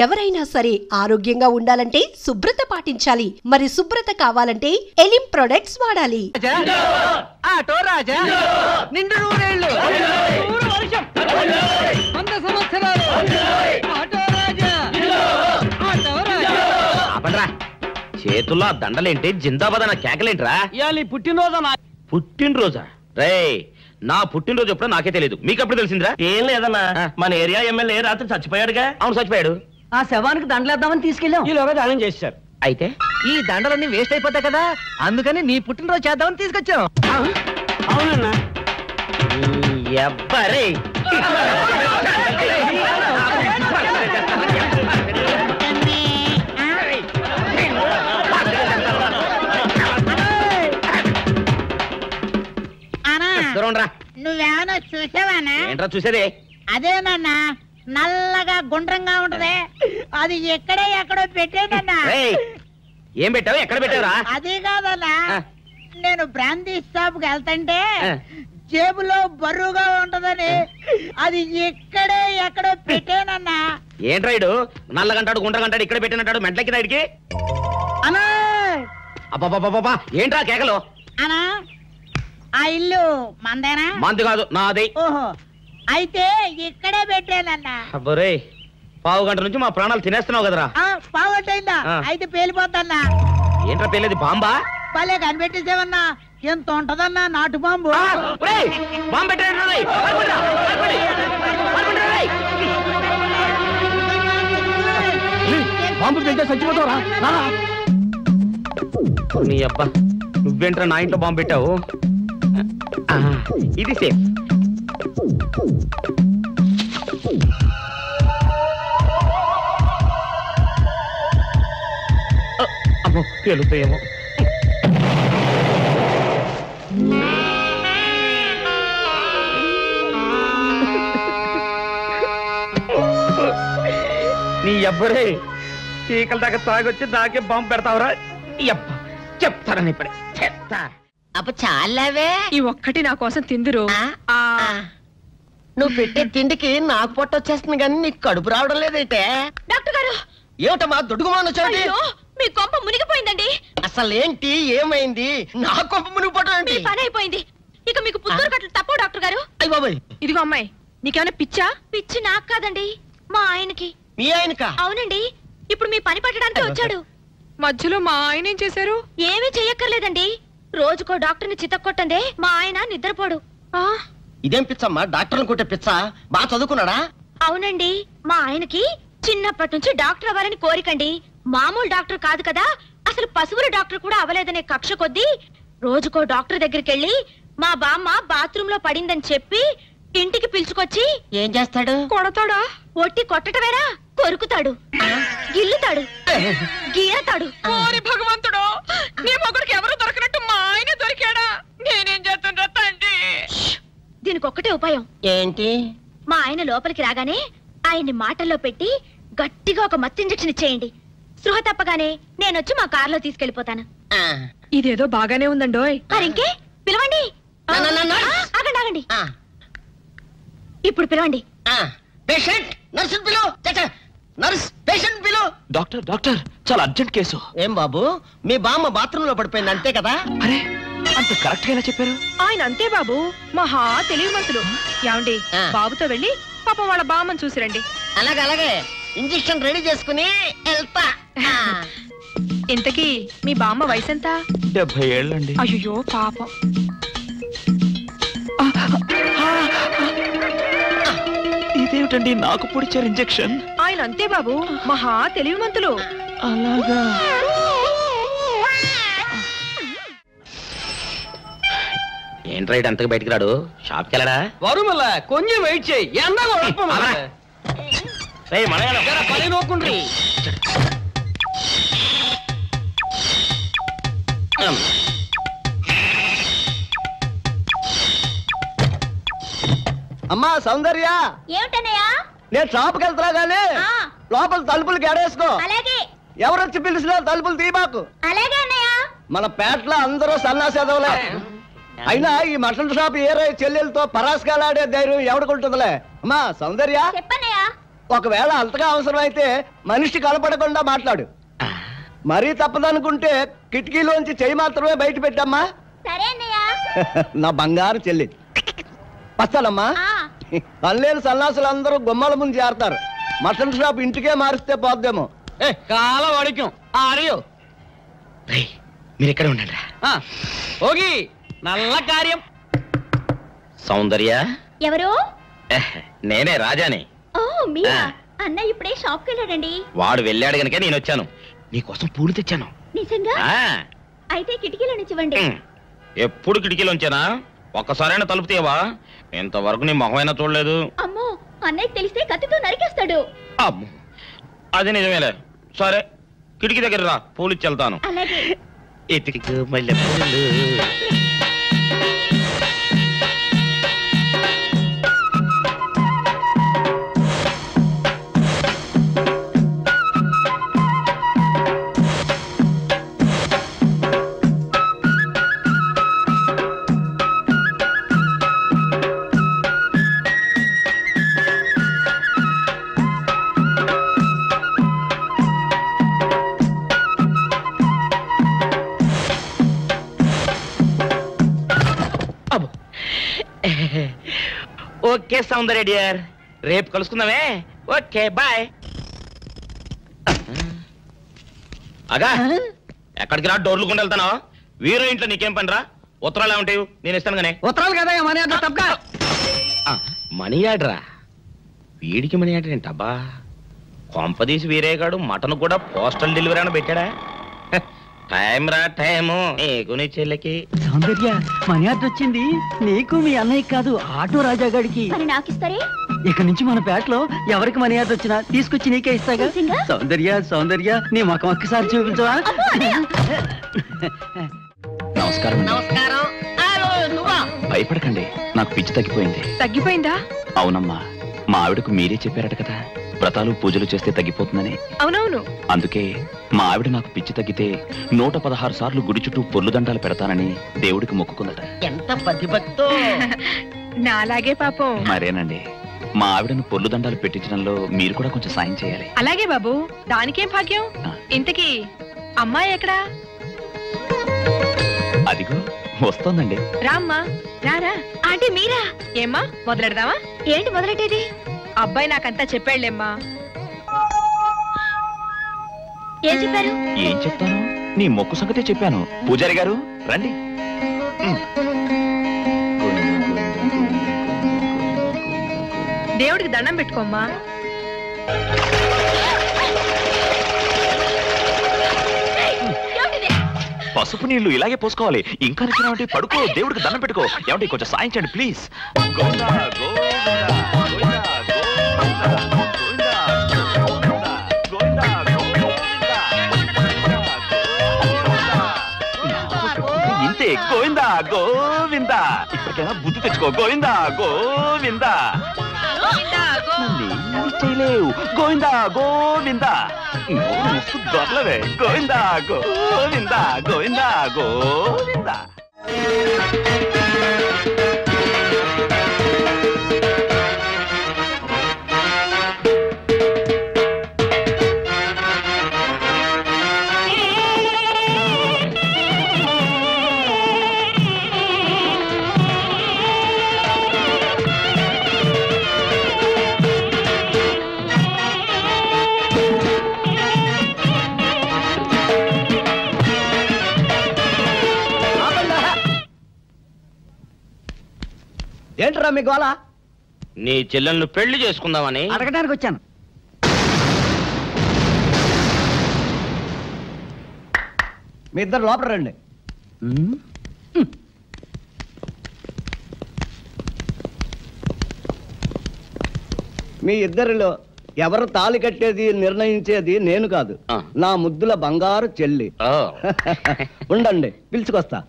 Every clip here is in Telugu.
ఎవరైనా సరే ఆరోగ్యంగా ఉండాలంటే శుభ్రత పాటించాలి. మరి శుభ్రత కావాలంటే ఎలిం ప్రొడక్ట్స్ వాడాలి. చేతుల్లో దండలేంటి, జిందాబాద్ అన్న కేకలేంట్రా? పుట్టినరోజా? రే, నా పుట్టినరోజు ఎప్పుడో నాకే తెలియదు, మీకు ఎప్పుడు తెలిసిందిరా? ఏం లేదన్నా, మన ఏరియా ఎమ్మెల్యే రాత్రి చచ్చిపోయాడుగా. అవును, చచ్చిపోయాడు. ఆ శవానికి దండలేద్దామని తీసుకెళ్ళాం. ఈలోగా దానం చేశారు. అయితే ఈ దండలన్నీ వేస్ట్ అయిపోతాయి కదా, అందుకని నీ పుట్టినరోజు చేద్దామని తీసుకొచ్చాం. అవునన్నా. ఎవ్వరే నువ్వేమన్నా చూసావానా? ఏంట్రా చూసేదే? అదేనన్నా, నల్లగా గుండ్రంగా ఉంటది, అది ఎక్కడో పెట్టేనన్నా. ఏం పెట్టావు? ఎక్కడ పెట్టావురా? అది కాదన్నా, నేను బ్రాందీ షాప్ కి వెళ్తుంటే జేబులో బరువుగా ఉంటదని అది ఎక్కడో పెట్టేనన్నా. ఏంట్రాయిడు నల్లగంటాడు గుండ్రగంటాడు ఇక్కడ పెట్టినట్టాడు మెంట్లకి నాయుడికి? అన్నా అబ్బాబాబాబా, ఏంట్రా కేకలు? అన్నా, ఆ ఇల్లు మందేనా? మంది కాదు, నాది. ఓహో, అయితే ఇక్కడే పెట్టానన్నా. అబ్బరే, పావు గంట నుంచి మా ప్రాణాలు తినేస్తున్నావు కదరా. పావట్టయిందా? అయితే పేలిపోతాన్నా. ఏంట్రా పేలేది? బాంబా? భలే కనిపెట్టేసేవన్నా, ఎంత ఉంటదన్నా నాటు బాంబు. బాంబు పెట్టాడు. బాంబు పెడితే చచ్చిపోతావురా. నీ అబ్బా, నువ్వేంట్రా నా ఇంట్లో బాంబు పెట్టావు? ఇది సేఫ్. అమ్మో, పేలుతాయేమో. నీ అబ్బరే, చీకల దాకా తాగొచ్చి నాకే బాంబు పెడతావురా? చెప్తారని ఇప్పుడే చెప్తా. అప్ప చాలావే, ఈ ఒక్కటి నా కోసం తిందురు. నువ్వు పెట్టే తిండికి నాకు పొట్ట వచ్చేస్తుంది కానీ నీకు కడుపు రావడం లేదైతే. డాక్టర్ గారు, ఏమిటమ్మా దుడుగుమానొచ్చాడు? మీ కొంప మునిగిపోయిందండి. అసలు ఏంటి, ఏమైంది? నా కొంప మునిగిపోవడం ఏంటి? పని అయిపోయింది, ఇక మీకు పుత్తూరు కట్టలు తప్పవు డాక్టర్ గారు. అయ్య బాబాయ్, ఇదిగో అమ్మాయి, నీకేమైనా పిచ్చా? పిచ్చి నాకు కాదండి, మా ఆయనకి. మీ ఆయనకా? అవునండి, ఇప్పుడు మీ పని పట్టడానికి వచ్చాడు. మధ్యలో మా ఆయన ఏం చేశారు? ఏమీ చెయ్యక్కర్లేదండి, రోజుకో డాక్టర్ని చితక్కొట్టందే మా ఆయన నిద్రపోడు. ఇదేం పిచ్చమ్మా, డాక్టర్ని కొట్టే పిచ్చ? బాగా చదువుకున్నాడా? అవునండి, మా ఆయనకి చిన్నప్పటి నుంచి డాక్టర్ అవ్వాలని కోరికండి. మామూలు డాక్టర్ కాదు కదా, అసలు పశువుల డాక్టర్ కూడా అవ్వలేదనే కక్ష కొద్దీ రోజుకో డాక్టర్ దగ్గరికి వెళ్ళి మా బామ్మ బాత్రూమ్ లో పడిందని చెప్పి ఇంటికి పిలుచుకొచ్చి ఏం చేస్తాడు? కొడతాడా? ఒట్టి కొట్టటమేనా, కొరుకుతాడు, గిల్లుతాడు, గీరతాడు. ఓరి భగవంతుడు, నీ మొగుడికి ఎవరు దొరకనట్టు మా ఆయన దొరికాడా? నేనేం చేస్తుండ్రా తండ్రి? దీనికి ఒక్కటే ఉపాయం. ఏంటి? మా ఆయన లోపలికి రాగానే ఆయన్ని మాటల్లో పెట్టి గట్టిగా ఒక మత్తు ఇంజెక్షన్ ఇచ్చేయండి. స్పృహ తప్పగానే నేనొచ్చి మా కారులో తీసుకెళ్లిపోతాను. ఇదేదో బాగానే ఉందండోయ్. మరింకే పిలవండి. ఆగండి ఆగండి, ఇప్పుడు పిలవండి. పేషెంట్, నర్సు పిలు. నర్స్, పేషెంట్ పిలు. డాక్టర్, డాక్టర్, చాలా అర్జెంట్ కేసు. ఏం బాబు, మీ బామ్మ బాత్రూమ్ లో పడిపోయింది అంతే కదా? అరే, అంత కరెక్ట్ గా చెప్పారు. ఆయన అంతే బాబు, మహా తెలివిమంతులు. ఏమండి, బాబుతో వెళ్ళి పాపం వాళ్ళ బామ్మని చూసిరండి. అలాగే ఇంజెక్షన్ రెడీ చేసుకుని వెళ్తా. ఇంతకీ మీ బామ్మ వయసు ఎంత? 70 ఏళ్ళండి. అయ్యో పాపం. ఇదేమిటండి నాకు పొడిచారు ఇంజెక్షన్? ఆయన అంతే బాబు, మహా తెలివిమంతులు. అలాగా? ఏంట్రా ఇటు అంతకు బయటికి రాడు? షాప్కి వెళ్ళడా? వరుమల కొంచెం వెయిట్ చేయి. పని నోకుండ్రి. అమ్మా సౌందర్య, ఏమిటన్నయ్యా? నేను షాప్కి వెళ్తున్నా గానీ లోపల తలుపులు గడేసుకో. అలాగే. ఎవరొచ్చి పిలిచినా తలుపులు తీయబాకు. అలాగే అన్నయ్య. మన పేటలో అందరూ సన్నాసేదవులే. అయినా ఈ మటన్ షాప్ ఏరే చెల్లెలతో పరాస్కాలాడే ధైర్యం ఎవడుకుంటుందిలే. అమ్మా సౌందర్య, చెప్పన్నయ్య. ఒకవేళ అంతగా అవసరమైతే మనిషి కనపడకుండా మాట్లాడు. మరీ తప్పదనుకుంటే కిటికీలోంచి చెయ్యి మాత్రమే బయట పెట్టమ్మా. సరే అన్నయ్య. నా బంగారు చెల్లి. వస్తానమ్మా. పనిలేని సన్నాసులందరూ గుమ్మల ముందు చేరతారు. మటన్ షాప్ ఇంటికే మారిస్తే పోద్దేమో. కాల వాడిక్యం ఆడియో మీరు ఎక్కడ ఉండండి. ఓగి నల్ల కార్యం. సౌందర్య ఎవరు? నేనే రాజాని. ఓ మీరా? అన్నయ్య ఇప్పుడే షాప్కి వెళ్ళాడండి. వాడు వెళ్ళాడు గనుక నేను వచ్చాను. నీకోసం పూలు తెచ్చాను. నిజంగా? అయితే కిటికీలో నుంచి ఇవ్వండి. ఎప్పుడు కిటికీలోంచేనా? ఒక్కసారైనా తలుపు తీయవా? ఇంతవరకు నీ మొహమైనా చూడలేదు. అమ్మో, అన్నయ్య తెలిస్తే కత్తితో నరికేస్తాడు. అమ్మో, అది నిజమేలే. సరే, కిటికీ దగ్గర రా, పూలు ఇచ్చి వెళ్తాను. అలాగే. ఎతికి మల్లె పూలు. ఓకే సౌందర్య డియర్, రేపు కలుసుకుందామే. Okay bye. అగా ఎక్కడికి రా, డోర్లు కొండ వెళ్తానా? వీరో ఇంట్లో నీకేం పని రా? ఉత్తరాలు ఏమంటాయి? నేను ఇస్తాను గానే. ఉత్తరాలు కదా మనీ ఆర్డర్ తప్ప. మనీ ఆర్డరా? వీడికి మనీ ఆర్డర్ ఏంటబ్బా? కొంపదీసి వీరేగాడు మటన్ కూడా పోస్టల్ డెలివరీ అని పెట్టాడా? టైం రా టైము నీకు నీ చెల్లెకి. సౌందర్య మనీ ఆర్డర్ వచ్చింది. నీకు మీ అన్నయ్య కాదు, ఆటో రాజా గారికి. మరి నాకు ఇస్తారే? ఇక నుంచి మన పేటలో ఎవరికి మనీ ఆర్డర్ వచ్చినా తీసుకొచ్చి నీకే ఇస్తాగా. సౌందర్య సౌందర్య నీ ముఖం ఒక్కసారి చూపించవా? నమస్కారం. నమస్కారం. భయపడకండి, నాకు పిచ్చి తగ్గిపోయింది. తగ్గిపోయిందా? అవునమ్మా, మా ఆవిడకు మీరే చెప్పారట కదా, వ్రతాలు పూజలు చేస్తే తగ్గిపోతుందని. అవునవును. అందుకే మా ఆవిడ నాకు పిచ్చి తగ్గితే 116 సార్లు గుడి చుట్టూ పొర్లు దండాలు పెడతానని దేవుడికి మొక్కుకుందట. ఎంత పతిభక్తో. నాలాగే పాపం. మరేనండి, మా ఆవిడను పొర్లు దండాలు పెట్టించడంలో మీరు కూడా కొంచెం సాయం చేయాలి. అలాగే బాబు, దానికేం భాగ్యం. ఇంతకీ అమ్మాయి ఎక్కడా? అదిగో వస్తోందండి. రామ్మా, రారా. అంటే మీరా? ఏమ్మా, మొదలెడదామా? ఏంటి మొదలెట్టేది? అబ్బాయి నాకంతా చెప్పాడులేమ్మా. ఏం చెప్పారు? ఏం చెప్తాను, నీ మొక్కు సంగతే చెప్పాను. పూజారి గారు రండి. దేవుడికి దండం పెట్టుకోమ్మా. పసుపు నీళ్లు ఇలాగే పోసుకోవాలి. ఇంకా నచ్చినావంటే పడుకో, దేవుడికి దండం పెట్టుకో. ఏమంటే కొంచెం సాయం చేయండి ప్లీజ్. గోవిందా గోవిందా గోవిందా గోవిందా గోవిందా గోవిందా. ఇంతే, గోవిందా గోవిందా. ఇప్పటికైనా బుద్ధి తెచ్చుకో. గోవిందా గోవిందా. చేయలేవు. గోవిందా గోవిందా. దొరలవే. గోవిందా గోవిందా గోవిందా గోవిందా. ఏంట్రా మీ గోళ? నీ చెల్లెలను పెళ్లి చేసుకుందామని అడగడానికి వచ్చాను. మీ ఇద్దరు లోపల రండి. మీ ఇద్దరిలో ఎవరు తాళి కట్టేది నిర్ణయించేది నేను కాదు, నా ముద్దుల బంగారు చెల్లి. ఉండండి, పిలుచుకొస్తా.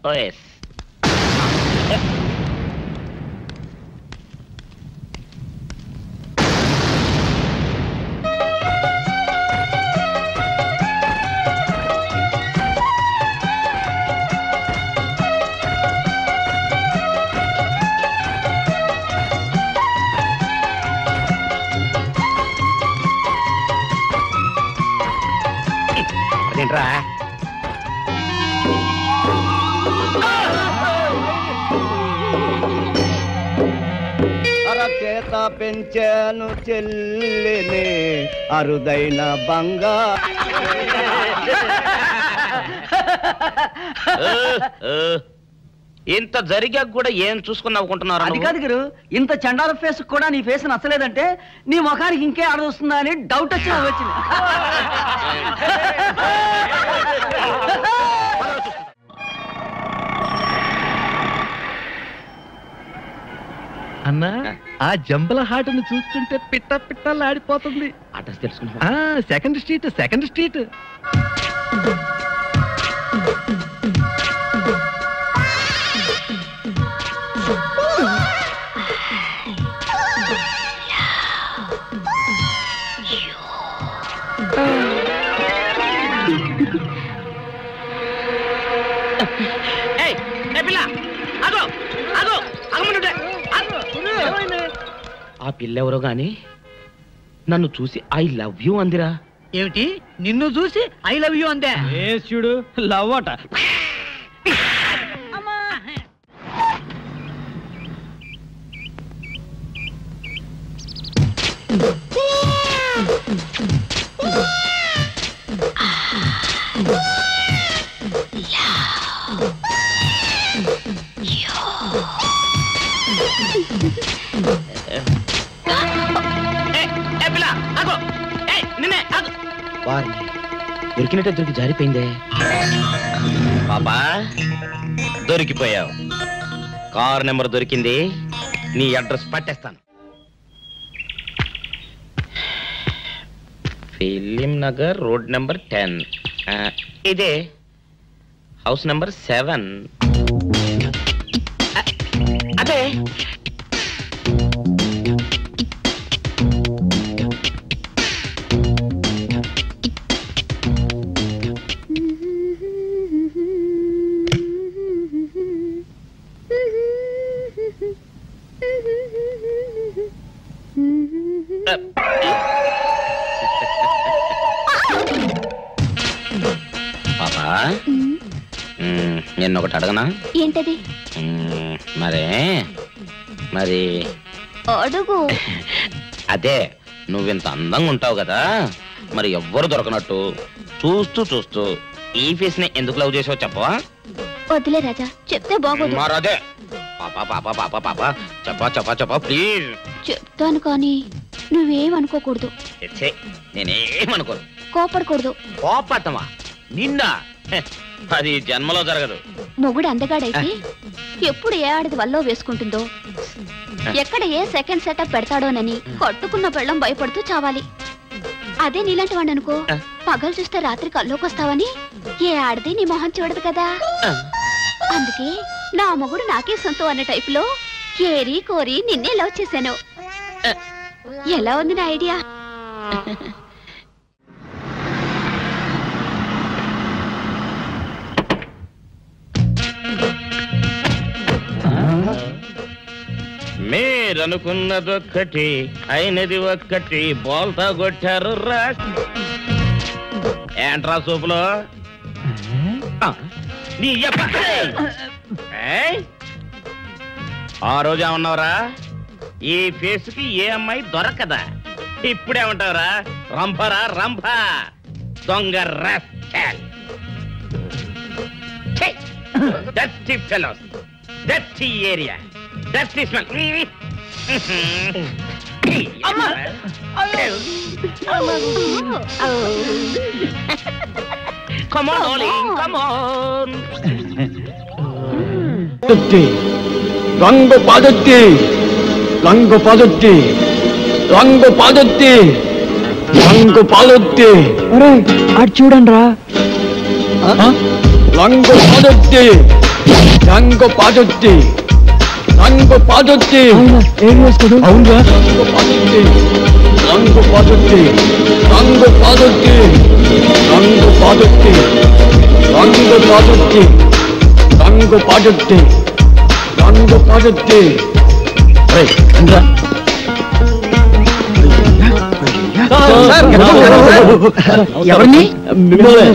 ఏంట్రా? అరచేత పెంచాను చెల్లిని అరుదైన బంగారు. ఇంత జరిగాక కూడా ఏం చూసుకుని నవ్వుకుంటున్నారు? అది కాదు గురు, ఇంత చండాల ఫేస్ కూడా నీ ఫేస్ నచ్చలేదంటే నీ ముఖానికి ఇంకే ఆడదొస్తుందా అని డౌట్ వచ్చి వచ్చింది. అన్నా ఆ జంబల హాటును చూస్తుంటే పిట్ట పిట్టలాడిపోతుంది. అడ్రస్ తెలుసుకున్నా? Second street second street. ఆ పిల్లెవరో గాని నన్ను చూసి ఐ లవ్ యూ అందిరా. ఏమిటి నిన్ను చూసి ఐ లవ్ యూ అందే? చూడు లవ్ అట. దొరికినట్టే దొరికి జారిపోయిందే. పాపా దొరికిపోయావు. కార్ నెంబర్ దొరికింది, నీ అడ్రస్ పట్టేస్తాను. Film Nagar road number 10. ఇదే హౌస్ నెంబర్ 7. అదే పాపా నేను ఒకటి అడగనా? ఏంటది? మరి అడుగు. అదే నువ్వింత అందంగా ఉంటావు కదా, మరి ఎవ్వరు దొరకనట్టు చూస్తూ ఈ ఫేస్ ని ఎందుకు లవ్ చేసావు చెప్పవా? వదిలే రాజా, చెప్తే బాగోదు. మరదే చెప్పా ప్లీజ్. చెప్తాను కానీ నువ్వేమనుకోకూడదు. నేనేమనుకోను. కోపడకూడదు. కోపడతామా? నిండా అది జన్మలో జరగదు. మొగుడు అందగాడైతే ఎప్పుడు ఏ ఆడది వల్లో వేసుకుంటుందో, ఎక్కడ ఏ సెకండ్ సెటప్ పెడతాడోనని కట్టుకున్న పెళ్ళం భయపడుతూ చావాలి. అదే నీలాంటి వాడు అనుకో, పగలు చూస్తే రాత్రి కల్లోకొస్తావని ఏ ఆడది నీ మొహం చూడదు కదా. అందుకే నా మొగుడు నాకే సొంతం అన్న టైపులో ఏరి కోరి నిన్నే లవ్ చేశాను. ఎలా ఉంది నా ఐడియా? మీరనుకున్నదొక్కటి అయినది ఒక్కటి, బోల్తా కొట్టారు రా. ఏంట్రా సూపులో నీ ఆ రోజు ఏమన్నావురా? ఈ ఫేస్ కి ఏ అమ్మాయి దొరకదా? ఇప్పుడేమంటావురా? రంభరా రంభ, దొంగ rascal. Dirty fellows, dirty area, dirty smell. Come on, darling, come on. రంగు పాదొత్తి, రంగు పాదొత్తి, రంగు పాదొత్తి, రంగు పాదొత్తి. అటు చూడండి రా. రంగు పాదొత్తి, రంగు పాదొత్తి, రంగు పాదొత్తి. ఏం వేసుకోదు? అవునా? రంగు పాదొత్తి, రంగు పాదొత్తి, రంగు పాదొత్తి, రంగు పాదొత్తి, రంగు పాదొత్తి, రంగు పాదొత్తి, రంగు పాదొత్తి. ఎవరిని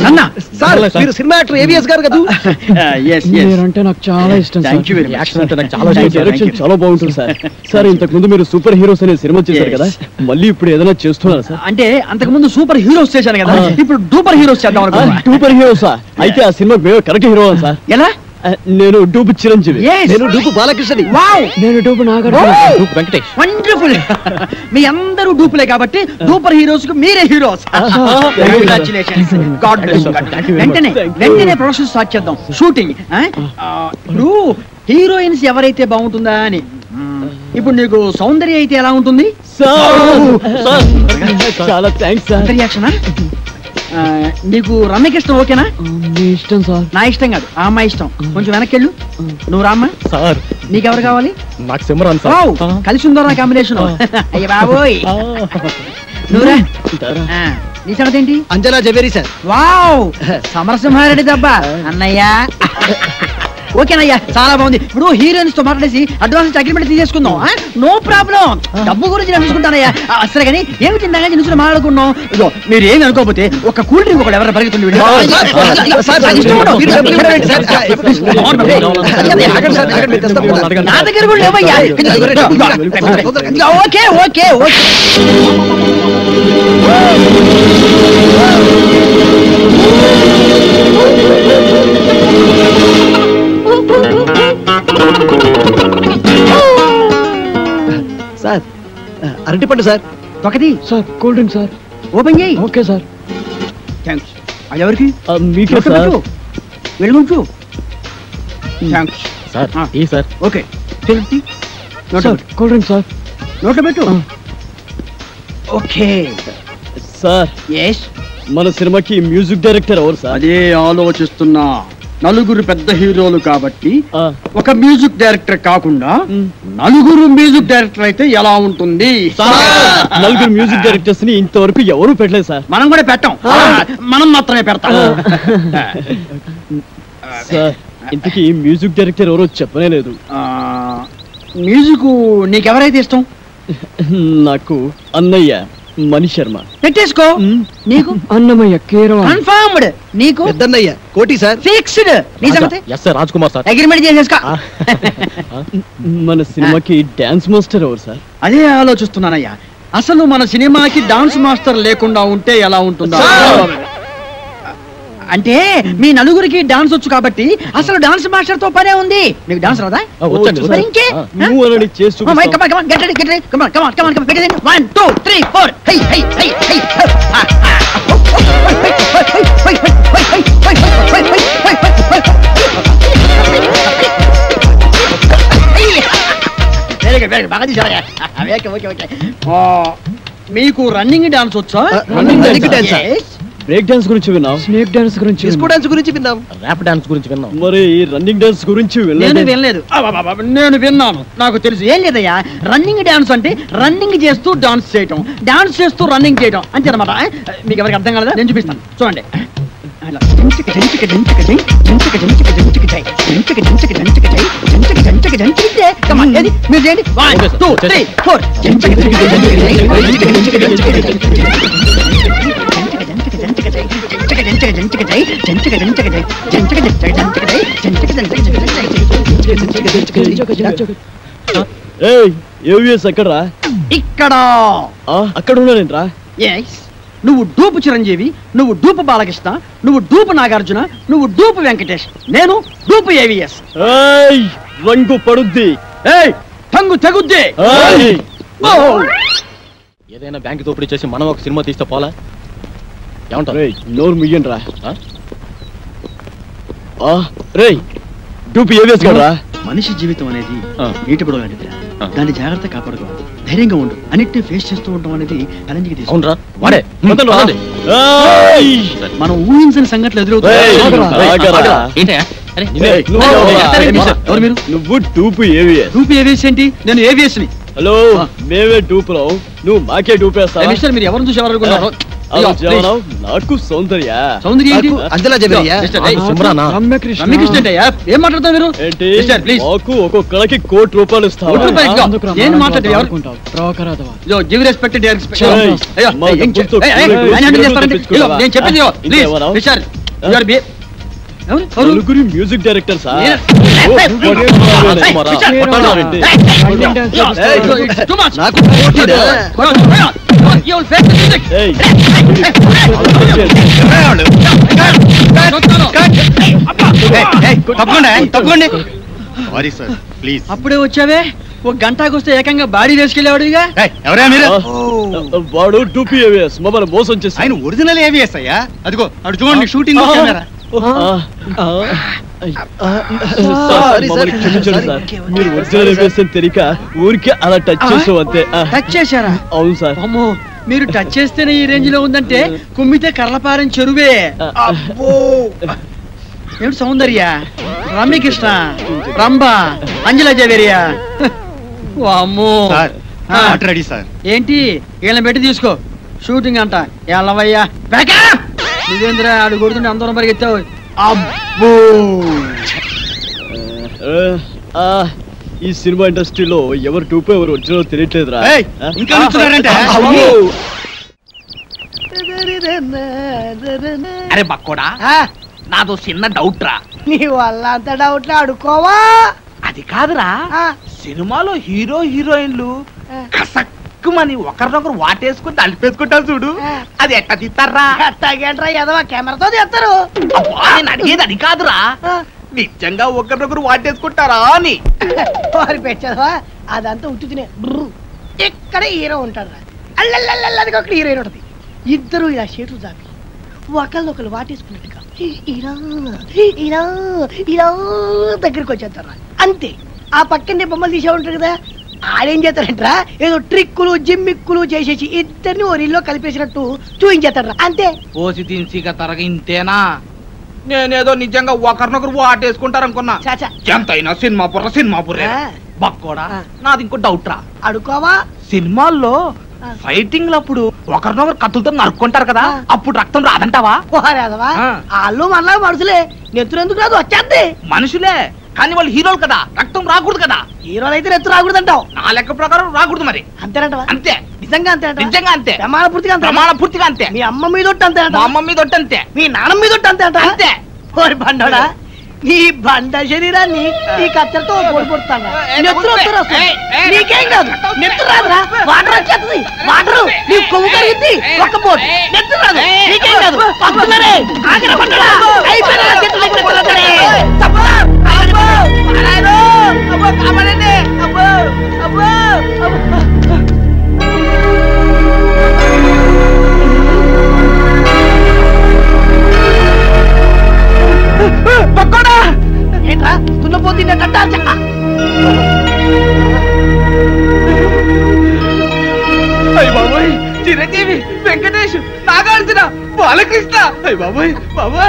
అన్న సార్ మీరు సినిమా యాక్టర్ ఏవిఎస్ గారు కదా? అంటే నాకు చాలా ఇష్టం. Thank you very much. Action అంటే నాకు చాలా ఇష్టం. డైరెక్షన్ చాలా బాగుంటుంది సార్. సార్ ఇంతకు ముందు మీరు సూపర్ హీరోస్ అనే సినిమా చేశారు కదా, మళ్ళీ ఇప్పుడు ఏదైనా చేస్తున్నారు సార్? అంటే అంతకు ముందు సూపర్ హీరోస్ చేశాను కదా, ఇప్పుడు డూపర్ హీరోస్ చేద్దాం అనుకున్నా. సూపర్ హీరోసా? అయితే ఆ సినిమా కరెక్ట్ హీరో సార్. ఎలా? నేను డూపు చిరంజీవి. నేను డూపు బాలకృష్ణని. వావ్, నేను dupe Nagarjuna. Dupe Venkatesh. Wonderful. మీ అందరూ డూపులే కాబట్టి డూపర్ హీరోస్ కు మీరే heroes. Congratulations. God bless you. వెంటనే ప్రొడక్షన్ స్టార్ట్ చేద్దాం, షూటింగ్. ఇప్పుడు హీరోయిన్స్ ఎవరైతే బాగుంటుందా అని. ఇప్పుడు నీకు సౌందర్య అయితే ఎలా ఉంటుంది? చాలా థ్యాంక్స్ సార్. రియాక్షనా? నీకు రమ్యకృష్ణ ఓకేనా? మీ ఇష్టం సార్. నా ఇష్టం కాదు, ఆ అమ్మాయి ఇష్టం. కొంచెం వెనక్కి వెళ్ళు. నువ్వు రామ్మా. సార్ నీకెవరు కావాలి? నాకు సిమరన్ వావ్, కలిసి ఉందో నా కాంబినేషన్. అయ్య బాబోయ్. నువ్వురా. నీ సంగతి ఏంటి? అంజనా జవేరి సార్. వావ్, సమరసింహారెడ్డి దబ్బా అన్నయ్య. ఓకేనయ్యా, చాలా బాగుంది. ఇప్పుడు హీరోయిన్స్ తో మాట్లాడేసి అడ్వాన్స్ అగ్రిమెంట్ తీసేసుకుందాం. నో ప్రాబ్లం, డబ్బు గురించి నేను చూసుకుంటానయ్యా. సరే కానీ ఏమి తిందాగా నుంచి మాట్లాడుకున్నాం. ఇదో మీరు ఏమి అనుకోకపోతే ఒక కూల్ డ్రింక్ ఒకటి ఎవరైనా పరిగెత్తుంది. నా దగ్గర కూడా లేవయ్యా. Okay okay okay. సార్ అరటిపండు సార్. ఒకటి sir cool drink sir. Open చేయి. Okay sir. థ్యాంక్స్. అది ఎవరికి? మీకే సార్. వెళ్ళుంచు. Thanks sir. ఈ sir. Okay. Cool drink sir. నోట్లో పెట్టు. Okay sir. ఎస్. మన సినిమాకి మ్యూజిక్ డైరెక్టర్ ఎవరు సార్? అదే ఆలోచిస్తున్నా. నలుగురు పెద్ద హీరోలు కాబట్టి ఆ, ఒక మ్యూజిక్ డైరెక్టర్ కాకుండా నలుగురు మ్యూజిక్ డైరెక్టర్ అయితే ఎలా ఉంటుంది? నలుగురు మ్యూజిక్ డైరెక్టర్స్ ని ఇంతవరకు ఎవరు పెట్టలేదు సార్. మనం కూడా పెట్టాం, మనం మాత్రమే పెడతాం. సార్ ఇంతకీ మ్యూజిక్ డైరెక్టర్ ఎవరో చెప్పనే లేదు. మ్యూజిక్ నీకెవరైతే ఇష్టం? నాకు అన్నయ్య మణి శర్మ. పెట్టేసుకో. నీకు? అన్నమయ్య కీరవాణి. కన్ఫర్మ్డ్. నీకు? పెద్దన్నయ్య కోటి సార్. ఫిక్స్డ్. నీ సంగతి? Yes sir, Raj Kumar sir. Agreement చేసేసుకో. మన సినిమాకి డాన్స్ మాస్టర్ ఎవరు సార్? అదే ఆలోచిస్తున్నానయ్యా. అసలు మన సినిమాకి డాన్స్ మాస్టర్ లేకుండా ఉంటే ఎలా ఉంటుందా? అంటే మీ నలుగురికి డాన్స్ వచ్చు కాబట్టి అసలు డాన్స్ మాస్టర్ తో పనే ఉంది. నీకు డాన్స్ రాదా? మరి ఇంకే? నువ్వు అలాంటి చేసి చూపిస్తావు. Come on, come on, get ready, get ready. Come on, come on, come on, come on. Get ready. 1, 2, 3, 4. Hey, hey, hey, hey. Very good, very good. బాగా తీసావయ్యా. ఓకే ఓకే ఓకే. మీకు రన్నింగ్ డాన్స్ వచ్చా? Running dance. బ్రేక్ డాన్స్ గురించి విన్నాం, స్నేక్ డాన్స్ గురించి, డిస్కో డాన్స్ గురించి విన్నాం, ర్యాప్ డాన్స్ గురించి విన్నాం. మరి రన్నింగ్ డాన్స్ గురించి నేను వినలేదు. నేను విన్నాను, నాకు తెలుసు. ఏం లేదయ్యా, రన్నింగ్ డాన్స్ అంటే రన్నింగ్ చేస్తూ డాన్స్ చేయటం, డాన్స్ చేస్తూ రన్నింగ్ చేయటం అంతే అనమాట. మీకు ఎవరికి అర్థం కాలేదా? నేను చూపిస్తాను, చూడండి. మీరు చేయండి. 1, 2, 3, 4. ఎక్కడరా? ఇక్కడ. అక్కడ ఉన్నానేంట్రా? నువ్వు డూపు చిరంజీవి, నువ్వు డూపు బాలకృష్ణ, నువ్వు డూపు నాగార్జున, నువ్వు డూపు వెంకటేష్, నేను డూపు ఏవిఎస్. రంగు పడుద్ది, టంగు తెగుద్ది. ఏదైనా బ్యాంక్ దోపిడీ చేసి మనం ఒక సినిమా తీస్తే పోలా? ఏమంటారు? నోరు ముయ్యండి రా. డూపు ఏవిఎస్ కదరా? మనిషి జీవితం అనేది నీటి పొడవు లాంటిది. దాన్ని జాగ్రత్త కాపాడుకోవాలి, ధైర్యంగా ఉండు, అన్నిటిని ఫేస్ చేస్తూ ఉండటం అనేది ఛాలెంజ్ కి తీసుకుంటా. మనం ఊహించని సంఘటనలు ఎదురవుతాయి. నువ్వు డూపు ఏవిఎస్. డూపు ఏవిఎస్ ఏంటి? నేను ఏవిఎస్ ని. హలో, మేమే డూపులో, నువ్వు మాకే డూపేస్తా. మిస్టర్, మీరు ఎవరిని చూసి ఎవరనుకున్నారు? నాకు సౌందర్య అంజలా జబరియా రమ్యకృష్ణ ఏం మాట్లాడతావు మీరు ఏంటి మిస్టర్, ప్లీజ్. మాకు ఒక్కొక్కడికి ₹1,00,00,000 ఇస్తావా? నేను మాట్లాడే గివ్ రెస్పెక్ట్ నేను చెప్పింది మిస్టర్ నలుగురి మ్యూజిక్ డైరెక్టర్ సార్ తప్పకుండా అప్పుడే వచ్చావే ఒక గంటకు వస్తే ఏకంగా బాడీ వేసుకెళ్ళేవాడు ఇక ఎవరా మీరు? వాడు 2P AVS మమ్మల్ని మోసం చేసి ఆయన ఒరిజినల్ ఏవిఎస్ అయ్యా. అదిగో అటు చూడండి షూటింగ్ కెమెరా. మీరు ఒరిజినల్ AVS అని తెలియక ఊరికే అలా టచ్ చేసావు అంతే. టచ్ చేశారా? అవును సార్. అమ్మో మీరు టచ్ చేస్తేనే ఈ రేంజ్ లో ఉందంటే కుమ్మితే కర్లపారం చెరువే. ఏమిటి సౌందర్య, రమ్యకృష్ణ, రంభ, అంజలా జవేరియా. అమ్మో రెడీ సార్. ఏంటి వీళ్ళని పెట్టి తీసుకో షూటింగ్ అంట. ఎల్లవయ్యా నువ్వేంద్ర ఆడు కొడుతుంటే అందరం పరిగెత్తావు. అబ్బో ఈ సినిమా ఇండస్ట్రీలో ఎవరు 2P ఎవరు ఒరిజినల్ తెలియట్లేదురా. ఇంకా కూర్చున్నారంటే అరే బక్కోడా, నాదో చిన్న డౌట్ రా. నీ వల్ల అంత డౌట్లు అడుకోవా. అది కాదురా, సినిమాలో హీరో హీరోయిన్లు కసక్కుమని ఒకరినొకరు వాటేసుకుని తలిపేసుకుంటారు చూడు, అది ఎట్ట తీస్తారా? ఎట్టాగేంట్రా ఎదవా కెమెరాతో తీస్తారు. నేను అడిగేది అది కాదురా, నిజంగా ఒకరినొకరు వాటేసుకుంటారా అని. వారి పెట్టదవా అదంతా ఉట్టుకునే ఇక్కడ హీరో ఉంటాడు రా. అల్లల్లల్లది ఒక హీరోయిన్ ఉంటుంది. ఇద్దరు ఇలా చేతులు చాపి ఒకళ్ళొకళ్ళు వాటేసుకున్నట్టుగా ఇలా ఇలా ఇలా దగ్గరికి వచ్చేస్తారా. అంతే. ఆ పక్కనే బొమ్మలు తీసే ఉంటారు కదా, ఆడేం చేస్తారంటరా ఏదో ట్రిక్కులు జిమ్మిక్కులు చేసేసి ఇద్దరిని ఓ రీల్లో కలిపేసినట్టు చూపించేస్తాడు. అంతే. పోసి తీసిగా తరగింతేనా? నేనేదో నిజంగా ఒకరినొకరు వాటేసుకుంటారు అనుకున్నా. ఎంతైనా సినిమా బుర్రే. బక్కోడా, నాది ఇంకో డౌట్ రా. అడుకోవా. సినిమాల్లో ఫైటింగ్ లప్పుడు ఒకరినొకరు కత్తులతో నరుక్కుంటారు కదా, అప్పుడు రక్తం రాదంటావా? వాళ్ళు మనలా మనుషులే, నెత్తురు ఎందుకు రాదు? వచ్చేద్ది. మనుషులే కానీ వాళ్ళు హీరోలు కదా, రక్తం రాకూడదు కదా. హీరోలు అయితే నెత్తు రాకూడదు అంటావు. నా లెక్క ప్రకారం రాకూడదు మరి. అంతేనంటవా? అంతే. నిజంగా అంతే. నిజంగా అంతే. ప్రమాణ పూర్తిగా అంతే. ప్రమాణ పూర్తిగా అంతే. మీ అమ్మ మీద అంతే అంట. మా అమ్మ మీద అంతే. మీ నాన్న మీద అంతే అంట. అంతే. ఓరి బండోడా, నీ బండ శరీరాన్ని నీ కత్తెరతో పొడిపోతాను. నీకేం కాదు, నెత్తు రాదురా. వాటర్ వచ్చేస్తుంది. వాటర్ నీ కొవ్వు కరిగింది. ఒక్క పోటు నెత్తు రాదు. నీకేం కాదు. పక్కనే ఆగిన పట్టడా అయిపోయిన చెట్ల దగ్గర పక్కనే. తప్పరా? అబ్బో నారాయణ, అబ్బో కాపాడండి. అబ్బో అబ్బో పక్కడా. ఏంట్రా తున్నపోతుంది చిరంజీవి, వెంకటేష్, నాగార్జున, బాలకృష్ణ. బాబాయ్ బాబాయ్